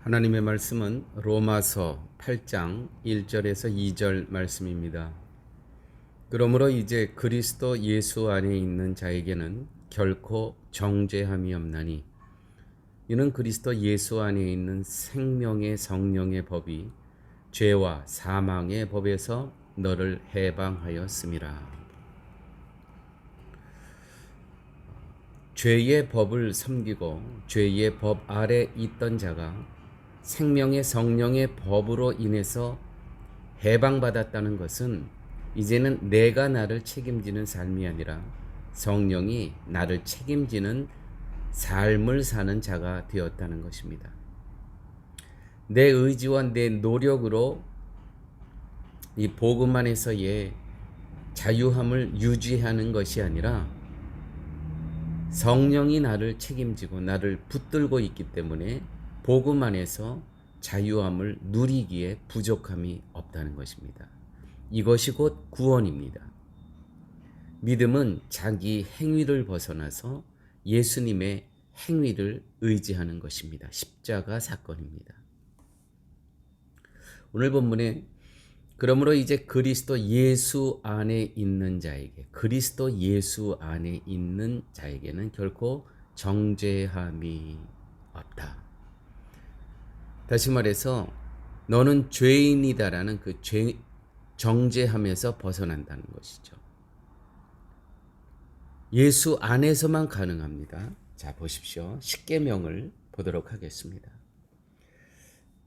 하나님의 말씀은 로마서 8장 1절에서 2절 말씀입니다. 그러므로 이제 그리스도 예수 안에 있는 자에게는 결코 정죄함이 없나니 이는 그리스도 예수 안에 있는 생명의 성령의 법이 죄와 사망의 법에서 너를 해방하였음이라. 죄의 법을 섬기고 죄의 법 아래 있던 자가 생명의 성령의 법으로 인해서 해방받았다는 것은 이제는 내가 나를 책임지는 삶이 아니라 성령이 나를 책임지는 삶을 사는 자가 되었다는 것입니다. 내 의지와 내 노력으로 이 복음 안에서의 자유함을 유지하는 것이 아니라 성령이 나를 책임지고 나를 붙들고 있기 때문에 복음 안에서 자유함을 누리기에 부족함이 없다는 것입니다. 이것이 곧 구원입니다. 믿음은 자기 행위를 벗어나서 예수님의 행위를 의지하는 것입니다. 십자가 사건입니다. 오늘 본문에 그러므로 이제 그리스도 예수 안에 있는 자에게, 그리스도 예수 안에 있는 자에게는 결코 정죄함이 없다. 다시 말해서 너는 죄인이다라는 그 정죄함에서 벗어난다는 것이죠. 예수 안에서만 가능합니다. 자, 보십시오. 십계명을 보도록 하겠습니다.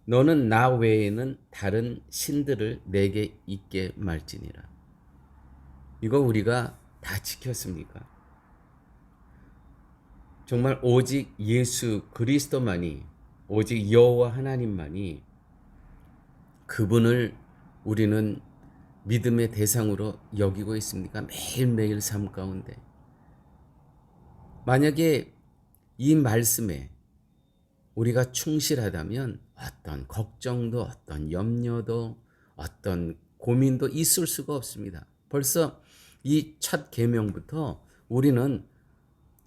너는 나 외에는 다른 신들을 내게 있게 말지니라. 이거 우리가 다 지켰습니까? 정말 오직 예수 그리스도만이, 오직 여호와 하나님만이, 그분을 우리는 믿음의 대상으로 여기고 있습니까? 매일매일 삶 가운데. 만약에 이 말씀에 우리가 충실하다면 어떤 걱정도, 어떤 염려도, 어떤 고민도 있을 수가 없습니다. 벌써 이 첫 계명부터 우리는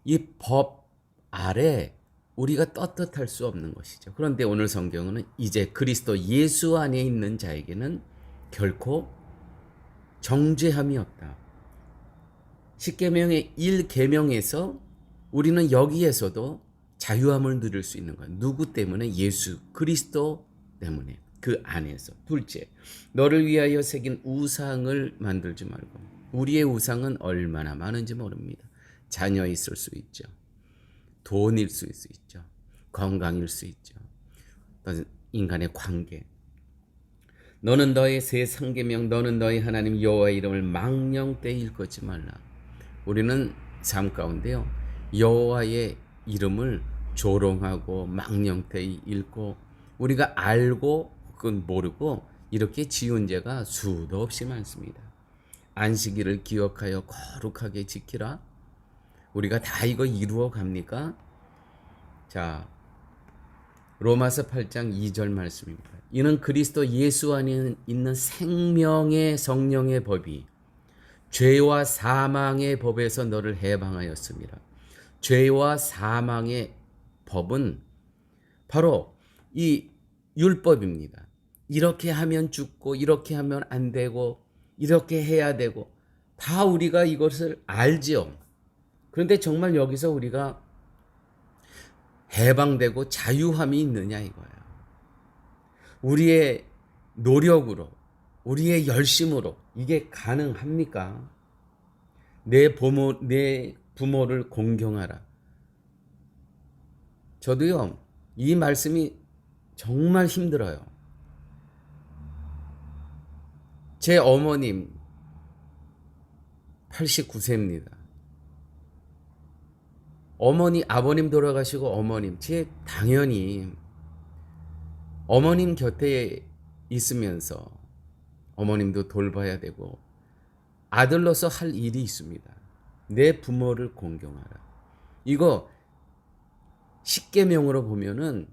이 법 아래 우리가 떳떳할 수 없는 것이죠. 그런데 오늘 성경은 이제 그리스도 예수 안에 있는 자에게는 결코 정죄함이 없다. 십계명의 1계명에서 우리는 여기에서도 자유함을 누릴 수 있는 거예요. 누구 때문에? 예수 그리스도 때문에. 그 안에서. 둘째, 너를 위하여 새긴 우상을 만들지 말고. 우리의 우상은 얼마나 많은지 모릅니다. 자녀 있을 수 있죠. 돈일 수 있죠. 건강일 수 있죠. 인간의 관계. 너는 너의 새 상계명, 너는 너의 하나님 여호와의 이름을 망령되이 일컫지 말라. 우리는 삶 가운데요, 여호와의 이름을 조롱하고 망령되이 읽고 우리가 알고 혹은 모르고 이렇게 지은 죄가 수도 없이 많습니다. 안식일을 기억하여 거룩하게 지키라. 우리가 다 이거 이루어 갑니까? 자, 로마서 8장 2절 말씀입니다. 이는 그리스도 예수 안에 있는 생명의 성령의 법이 죄와 사망의 법에서 너를 해방하였습니다. 죄와 사망의 법은 바로 이 율법입니다. 이렇게 하면 죽고 이렇게 하면 안 되고 이렇게 해야 되고 다 우리가 이것을 알지요. 그런데 정말 여기서 우리가 해방되고 자유함이 있느냐 이거예요. 우리의 노력으로, 우리의 열심으로 이게 가능합니까? 내 부모를 공경하라. 저도요, 이 말씀이 정말 힘들어요. 제 어머님 89세입니다. 아버님 돌아가시고 어머님, 당연히 어머님 곁에 있으면서 어머님도 돌봐야 되고 아들로서 할 일이 있습니다. 내 부모를 공경하라. 이거 십계명으로 보면은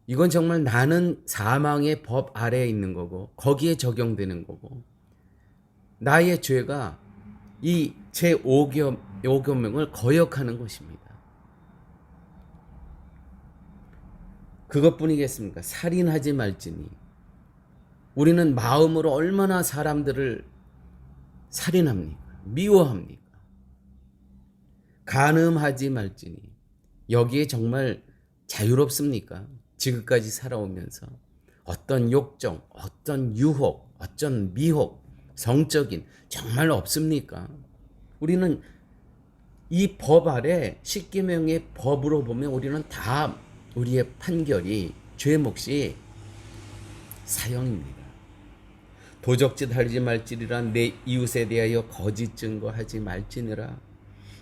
이건 정말 나는 사망의 법 아래에 있는 거고 거기에 적용되는 거고 나의 죄가 이 제5계명을 거역하는 것입니다. 그것뿐이겠습니까? 살인하지 말지니. 우리는 마음으로 얼마나 사람들을 살인합니까? 미워합니까? 간음하지 말지니. 여기에 정말 자유롭습니까? 지금까지 살아오면서 어떤 욕정, 어떤 유혹, 어떤 미혹, 성적인 정말 없습니까? 우리는 이 법 아래 십계명의 법으로 보면 우리는 다 우리의 판결이 죄 몫이 사형입니다. 도적짓 하지 말지니라. 내 이웃에 대하여 거짓 증거하지 말지니라.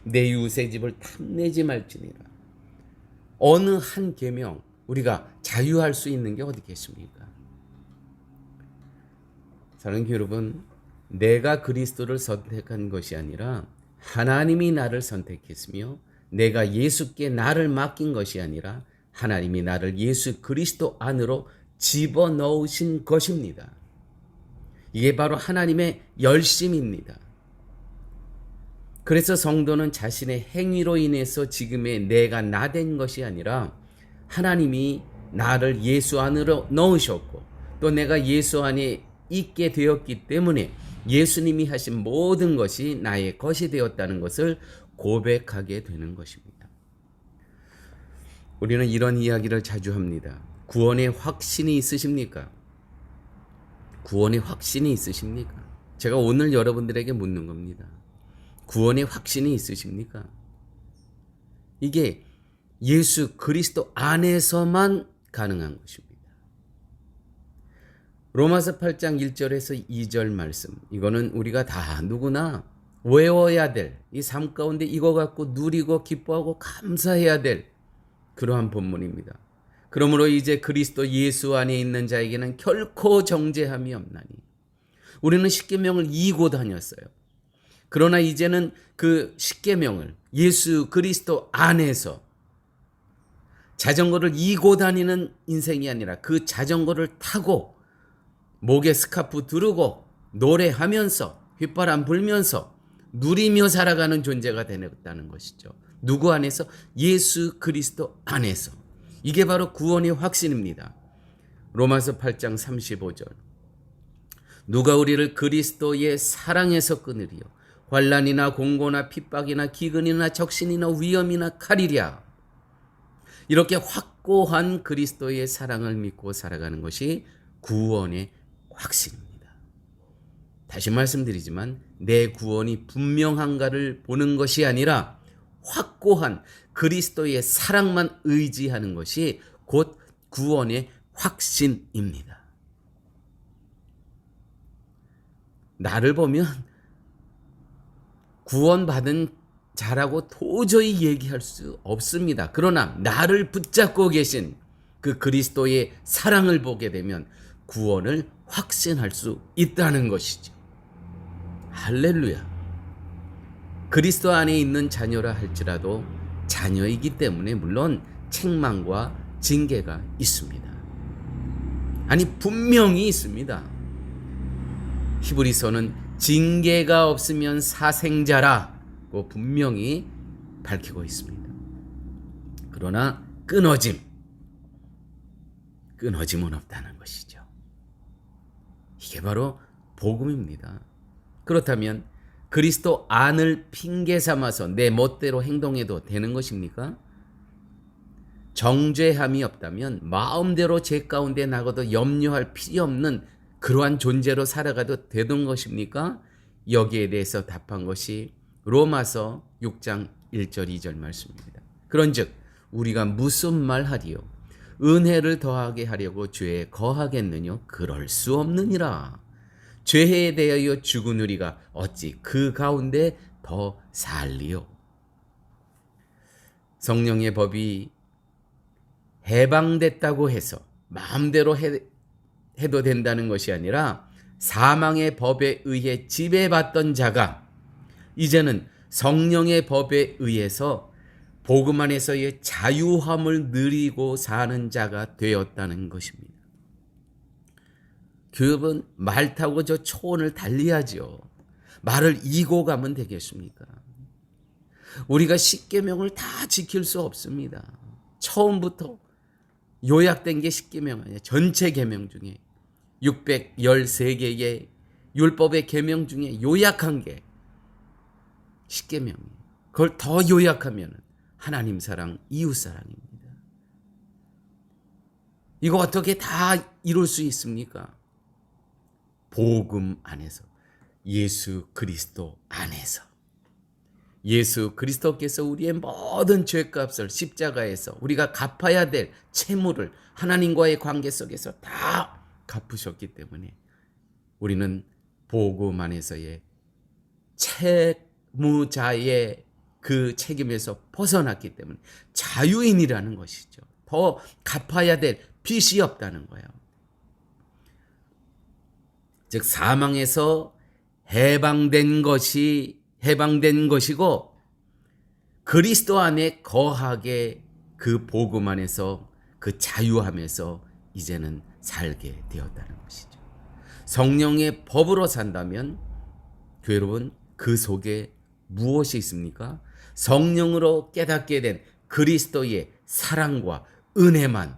내 이웃의 집을 탐내지 말지니라. 어느 한 계명 우리가 자유할 수 있는 게 어디 계십니까? 사랑하는 여러분, 내가 그리스도를 선택한 것이 아니라 하나님이 나를 선택했으며 내가 예수께 나를 맡긴 것이 아니라 하나님이 나를 예수 그리스도 안으로 집어넣으신 것입니다. 이게 바로 하나님의 열심입니다. 그래서 성도는 자신의 행위로 인해서 지금의 내가 나 된 것이 아니라 하나님이 나를 예수 안으로 넣으셨고 또 내가 예수 안에 있게 되었기 때문에 예수님이 하신 모든 것이 나의 것이 되었다는 것을 고백하게 되는 것입니다. 우리는 이런 이야기를 자주 합니다. 구원의 확신이 있으십니까? 구원의 확신이 있으십니까? 제가 오늘 여러분들에게 묻는 겁니다. 구원의 확신이 있으십니까? 이게 예수 그리스도 안에서만 가능한 것입니다. 로마서 8장 1절에서 2절 말씀, 이거는 우리가 다 누구나 외워야 될, 이 삶 가운데 이거 갖고 누리고 기뻐하고 감사해야 될 그러한 본문입니다. 그러므로 이제 그리스도 예수 안에 있는 자에게는 결코 정죄함이 없나니. 우리는 십계명을 이고 다녔어요. 그러나 이제는 그 십계명을 예수 그리스도 안에서 자전거를 이고 다니는 인생이 아니라 그 자전거를 타고 목에 스카프 두르고 노래하면서 휘바람 불면서 누리며 살아가는 존재가 되었다는 것이죠. 누구 안에서? 예수 그리스도 안에서. 이게 바로 구원의 확신입니다. 로마서 8장 35절. 누가 우리를 그리스도의 사랑에서 끊으리요? 환난이나 공고나 핍박이나 기근이나 적신이나 위험이나 칼이랴. 이렇게 확고한 그리스도의 사랑을 믿고 살아가는 것이 구원의 확신입니다. 다시 말씀드리지만 내 구원이 분명한가를 보는 것이 아니라 확고한 그리스도의 사랑만 의지하는 것이 곧 구원의 확신입니다. 나를 보면 구원받은 자라고 도저히 얘기할 수 없습니다. 그러나 나를 붙잡고 계신 그 그리스도의 사랑을 보게 되면 구원을 확신할 수 있다는 것이죠. 할렐루야. 그리스도 안에 있는 자녀라 할지라도 자녀이기 때문에 물론 책망과 징계가 있습니다. 아니 분명히 있습니다. 히브리서는 징계가 없으면 사생자라고 분명히 밝히고 있습니다. 그러나 끊어짐은 없다는 것이죠. 이게 바로 복음입니다. 그렇다면 그리스도 안을 핑계 삼아서 내 멋대로 행동해도 되는 것입니까? 정죄함이 없다면 마음대로 죄 가운데 나가도 염려할 필요 없는 그러한 존재로 살아가도 되던 것입니까? 여기에 대해서 답한 것이 로마서 6장 1절 2절 말씀입니다. 그런즉 우리가 무슨 말 하리요? 은혜를 더하게 하려고 죄에 거하겠느냐? 그럴 수 없느니라. 죄에 대하여 죽은 우리가 어찌 그 가운데 더 살리요? 성령의 법이 해방됐다고 해서 마음대로 해도 된다는 것이 아니라 사망의 법에 의해 지배받던 자가 이제는 성령의 법에 의해서 복음 안에서의 자유함을 누리고 사는 자가 되었다는 것입니다. 교육은 말 타고 저 초원을 달리야죠. 말을 이고 가면 되겠습니까? 우리가 십계명을 다 지킬 수 없습니다. 처음부터 요약된 게 10계명 아니야. 전체 계명 중에 613개의 율법의 계명 중에 요약한 게 10계명이에요. 그걸 더 요약하면 하나님 사랑, 이웃 사랑입니다. 이거 어떻게 다 이룰 수 있습니까? 복음 안에서, 예수 그리스도 안에서. 예수 그리스도께서 우리의 모든 죄값을 십자가에서 우리가 갚아야 될 채무를 하나님과의 관계 속에서 다 갚으셨기 때문에 우리는 복음 안에서의 채무자의 그 책임에서 벗어났기 때문에 자유인이라는 것이죠. 더 갚아야 될 빚이 없다는 거예요. 즉 사망에서 해방된 것이고 그리스도 안에 거하게 그 복음 안에서 그 자유함에서 이제는 살게 되었다는 것이죠. 성령의 법으로 산다면 여러분 그 속에 무엇이 있습니까? 성령으로 깨닫게 된 그리스도의 사랑과 은혜만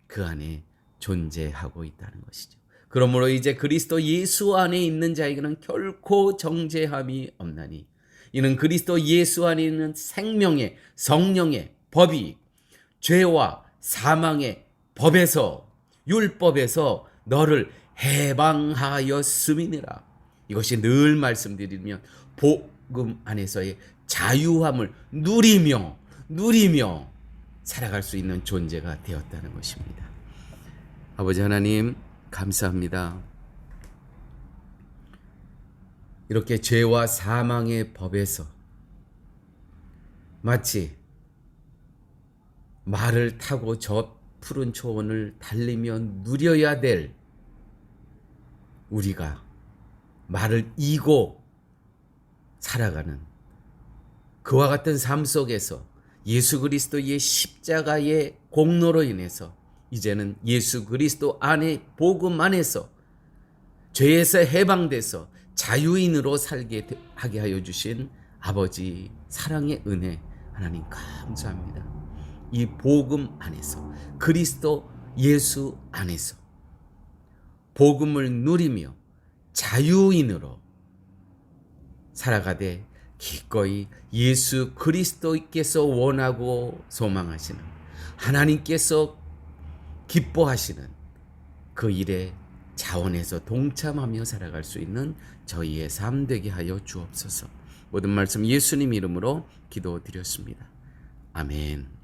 그 안에 존재하고 있다는 것이죠. 그러므로 이제 그리스도 예수 안에 있는 자에게는 결코 정죄함이 없나니 이는 그리스도 예수 안에 있는 생명의 성령의 법이 죄와 사망의 법에서 율법에서 너를 해방하였음이니라. 이것이 늘 말씀드리면 복음 안에서의 자유함을 누리며 살아갈 수 있는 존재가 되었다는 것입니다. 아버지 하나님 감사합니다. 이렇게 죄와 사망의 법에서 마치 말을 타고 저 푸른 초원을 달리며 누려야 될 우리가 말을 이고 살아가는 그와 같은 삶 속에서 예수 그리스도의 십자가의 공로로 인해서 이제는 예수 그리스도 안에 복음 안에서 죄에서 해방돼서 자유인으로 살게 하게 하여 주신 아버지 사랑의 은혜 하나님 감사합니다. 이 복음 안에서 그리스도 예수 안에서 복음을 누리며 자유인으로 살아가되 기꺼이 예수 그리스도께서 원하고 소망하시는 하나님께서 기뻐하시는 그 일에 자원해서 동참하며 살아갈 수 있는 저희의 삶 되게 하여 주옵소서. 모든 말씀 예수님 이름으로 기도드렸습니다. 아멘.